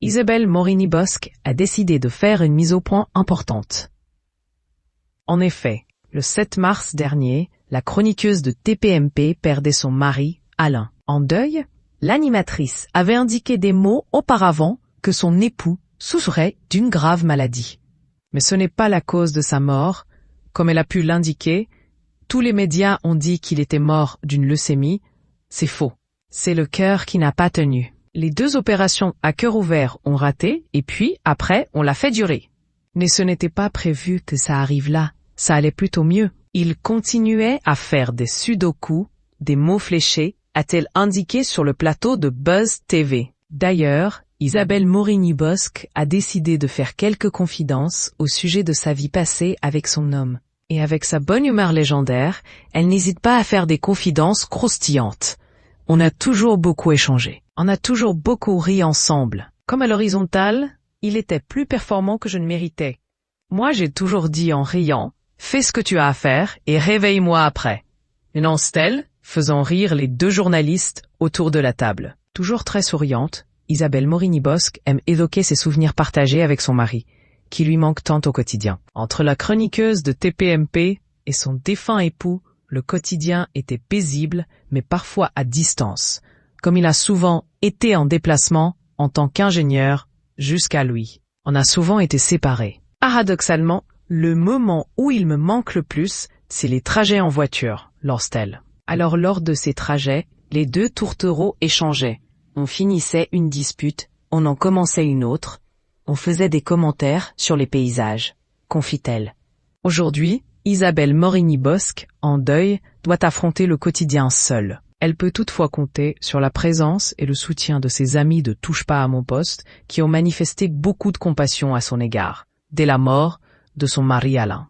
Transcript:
Isabelle Morini-Bosc a décidé de faire une mise au point importante. En effet, le 7 mars dernier, la chroniqueuse de TPMP perdait son mari, Alain. En deuil, l'animatrice avait indiqué des mots auparavant que son époux souffrait d'une grave maladie. Mais ce n'est pas la cause de sa mort. Comme elle a pu l'indiquer, tous les médias ont dit qu'il était mort d'une leucémie. C'est faux. C'est le cœur qui n'a pas tenu. Les 2 opérations à cœur ouvert ont raté et puis, après, on l'a fait durer. Mais ce n'était pas prévu que ça arrive là. Ça allait plutôt mieux. Il continuait à faire des sudoku, des mots fléchés, a-t-elle indiqué sur le plateau de Buzz TV. D'ailleurs, Isabelle Morini-Bosc a décidé de faire quelques confidences au sujet de sa vie passée avec son homme. Et avec sa bonne humeur légendaire, elle n'hésite pas à faire des confidences croustillantes. On a toujours beaucoup échangé. On a toujours beaucoup ri ensemble. Comme à l'horizontale, il était plus performant que je ne méritais. Moi, j'ai toujours dit en riant, fais ce que tu as à faire et réveille-moi après. Et lance-t-elle, faisant rire les 2 journalistes autour de la table. Toujours très souriante, Isabelle Morini-Bosc aime évoquer ses souvenirs partagés avec son mari, qui lui manque tant au quotidien. Entre la chroniqueuse de TPMP et son défunt époux, le quotidien était paisible, mais parfois à distance, comme il a souvent été en déplacement en tant qu'ingénieur jusqu'à lui. On a souvent été séparés. Paradoxalement, le moment où il me manque le plus, c'est les trajets en voiture, lance-t-elle. Alors lors de ces trajets, les 2 tourtereaux échangeaient. On finissait une dispute, on en commençait une autre, on faisait des commentaires sur les paysages, confie-t-elle. Aujourd'hui, Isabelle Morini-Bosc, en deuil, doit affronter le quotidien seule. Elle peut toutefois compter sur la présence et le soutien de ses amis de Touche pas à mon poste qui ont manifesté beaucoup de compassion à son égard, dès la mort de son mari Alain.